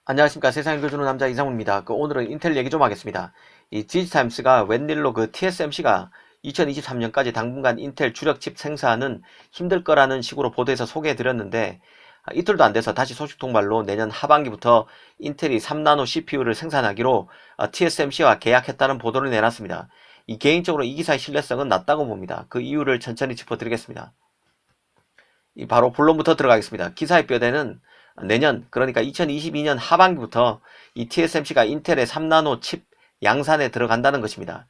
안녕하십니까. 세상 읽어주는 남자 이상훈입니다. 오늘은 인텔 얘기 좀 하겠습니다. 이 디지타임스가 웬일로 TSMC가 2023년까지 당분간 인텔 주력 칩 생산은 힘들 거라는 식으로 보도해서 소개해 드렸는데, 이틀도 안 돼서 다시 소식 통발로 내년 하반기부터 인텔이 3나노 CPU를 생산하기로 TSMC와 계약했다는 보도를 내놨습니다. 개인적으로 이 기사의 신뢰성은 낮다고 봅니다. 그 이유를 천천히 짚어드리겠습니다. 바로 본론부터 들어가겠습니다. 기사의 뼈대는 내년, 그러니까 2022년 하반기부터 이 TSMC가 인텔의 3나노 칩 양산에 들어간다는 것입니다.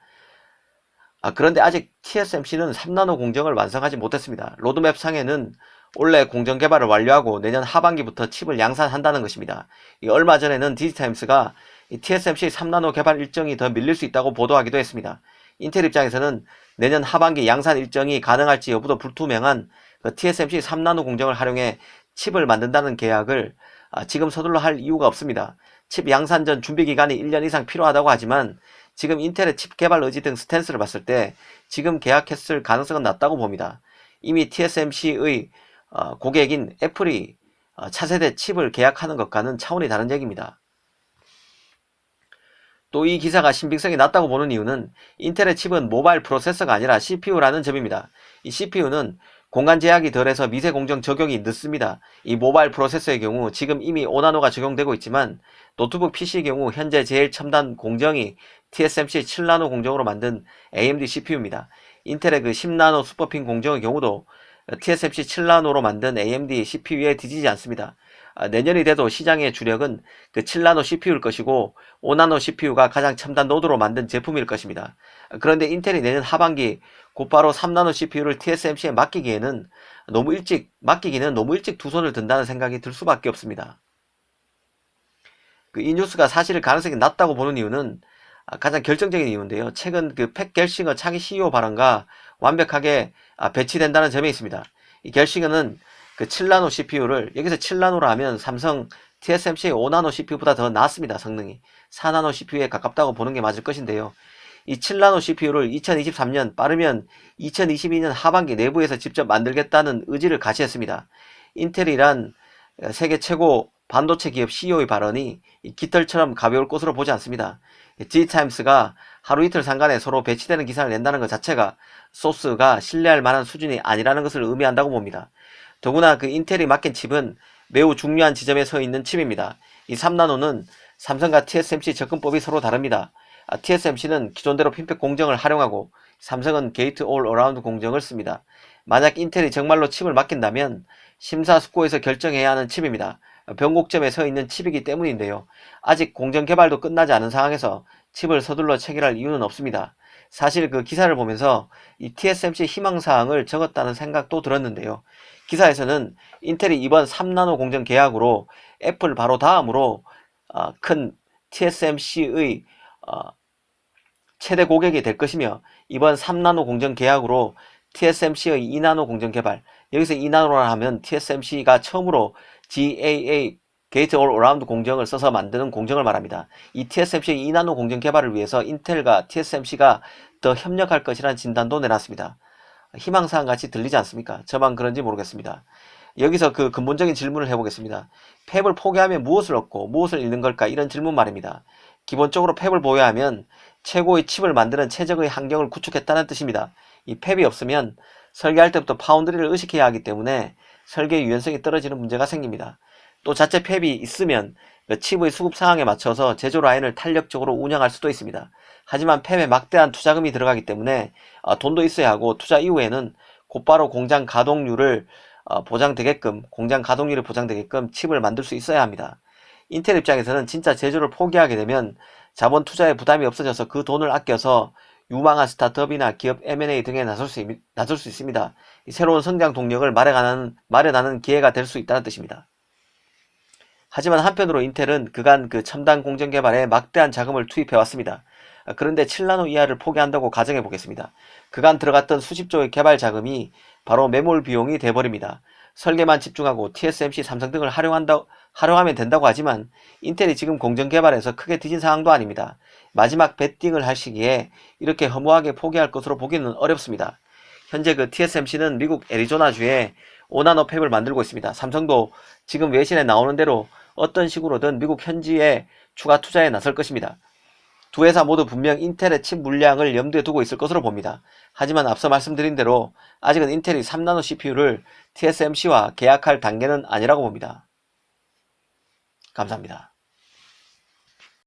그런데 아직 TSMC는 3나노 공정을 완성하지 못했습니다. 로드맵 상에는 올해 공정 개발을 완료하고 내년 하반기부터 칩을 양산한다는 것입니다. 얼마 전에는 디지타임스가 TSMC 3나노 개발 일정이 더 밀릴 수 있다고 보도하기도 했습니다. 인텔 입장에서는 내년 하반기 양산 일정이 가능할지 여부도 불투명한 TSMC 3나노 공정을 활용해 칩을 만든다는 계약을 지금 서둘러 할 이유가 없습니다. 칩 양산 전 준비 기간이 1년 이상 필요하다고 하지만 지금 인텔의 칩 개발 의지 등 스탠스를 봤을 때 지금 계약했을 가능성은 낮다고 봅니다. 이미 TSMC의 고객인 애플이 차세대 칩을 계약하는 것과는 차원이 다른 얘기입니다. 또 이 기사가 신빙성이 낮다고 보는 이유는 인텔의 칩은 모바일 프로세서가 아니라 CPU라는 점입니다. 이 CPU는 공간 제약이 덜해서 미세 공정 적용이 늦습니다. 이 모바일 프로세서의 경우 지금 이미 5나노가 적용되고 있지만 노트북 PC의 경우 현재 제일 첨단 공정이 TSMC 7나노 공정으로 만든 AMD CPU입니다. 인텔의 10나노 슈퍼핀 공정의 경우도 TSMC 7나노로 만든 AMD CPU에 뒤지지 않습니다. 내년이 돼도 시장의 주력은 7나노 CPU일 것이고 5나노 CPU가 가장 첨단 노드로 만든 제품일 것입니다. 그런데 인텔이 내년 하반기 곧바로 3나노 CPU를 TSMC에 맡기기는 너무 일찍 두 손을 든다는 생각이 들 수밖에 없습니다. 이 뉴스가 사실 가능성이 낮다고 보는 이유는 가장 결정적인 이유인데요. 최근 팩 겔싱어 차기 CEO 발언과 완벽하게 배치된다는 점에 있습니다. 이 겔싱어는 7나노 CPU를 여기서 7나노라 하면 삼성 TSMC의 5나노 CPU보다 더 낫습니다. 성능이 4나노 CPU에 가깝다고 보는 게 맞을 것인데요. 이 7나노 CPU를 2023년 빠르면 2022년 하반기 내부에서 직접 만들겠다는 의지를 가시했습니다. 인텔이란 세계 최고 반도체 기업 CEO의 발언이 깃털처럼 가벼울 것으로 보지 않습니다. G타임스가 하루 이틀 상간에 서로 배치되는 기사를 낸다는 것 자체가 소스가 신뢰할 만한 수준이 아니라는 것을 의미한다고 봅니다. 더구나 인텔이 맡긴 칩은 매우 중요한 지점에 서 있는 칩입니다. 이 3나노는 삼성과 TSMC 접근법이 서로 다릅니다. TSMC는 기존대로 핀팩 공정을 활용하고 삼성은 게이트 올 어라운드 공정을 씁니다. 만약 인텔이 정말로 칩을 맡긴다면 심사숙고해서 결정해야 하는 칩입니다. 변곡점에 서 있는 칩이기 때문인데요. 아직 공정 개발도 끝나지 않은 상황에서 칩을 서둘러 체결할 이유는 없습니다. 사실 기사를 보면서 이 TSMC 희망사항을 적었다는 생각도 들었는데요. 기사에서는 인텔이 이번 3나노 공정 계약으로 애플 바로 다음으로 큰 TSMC의 최대 고객이 될 것이며 이번 3나노 공정 계약으로 TSMC의 2나노 공정 개발, 여기서 2나노라 하면 TSMC가 처음으로 GAA 게이트 올 어라운드 공정을 써서 만드는 공정을 말합니다. 이 TSMC의 2나노 공정 개발을 위해서 인텔과 TSMC가 더 협력할 것이라는 진단도 내놨습니다. 희망사항 같이 들리지 않습니까? 저만 그런지 모르겠습니다. 여기서 근본적인 질문을 해보겠습니다. 팹을 포기하면 무엇을 얻고 무엇을 잃는 걸까? 이런 질문 말입니다. 기본적으로 팹을 보유하면 최고의 칩을 만드는 최적의 환경을 구축했다는 뜻입니다. 이 팹이 없으면 설계할 때부터 파운드리를 의식해야 하기 때문에 설계 유연성이 떨어지는 문제가 생깁니다. 또 자체 팹이 있으면 칩의 수급 상황에 맞춰서 제조 라인을 탄력적으로 운영할 수도 있습니다. 하지만 팹에 막대한 투자금이 들어가기 때문에 돈도 있어야 하고 투자 이후에는 곧바로 공장 가동률을 보장되게끔 칩을 만들 수 있어야 합니다. 인텔 입장에서는 진짜 제조를 포기하게 되면 자본 투자에 부담이 없어져서 그 돈을 아껴서 유망한 스타트업이나 기업 M&A 등에 나설 수 있습니다. 새로운 성장 동력을 마련하는 기회가 될 수 있다는 뜻입니다. 하지만 한편으로 인텔은 그간 첨단 공정 개발에 막대한 자금을 투입해 왔습니다. 그런데 7나노 이하를 포기한다고 가정해 보겠습니다. 그간 들어갔던 수십조의 개발 자금이 바로 매몰 비용이 돼버립니다. 설계만 집중하고 TSMC, 삼성 등을 활용하면 된다고 하지만 인텔이 지금 공정 개발에서 크게 뒤진 상황도 아닙니다. 마지막 배팅을 할 시기에 이렇게 허무하게 포기할 것으로 보기는 어렵습니다. 현재 TSMC는 미국 애리조나주에 5나노 팹을 만들고 있습니다. 삼성도 지금 외신에 나오는 대로 어떤 식으로든 미국 현지에 추가 투자에 나설 것입니다. 두 회사 모두 분명 인텔의 칩 물량을 염두에 두고 있을 것으로 봅니다. 하지만 앞서 말씀드린 대로 아직은 인텔이 3나노 CPU를 TSMC와 계약할 단계는 아니라고 봅니다. 감사합니다.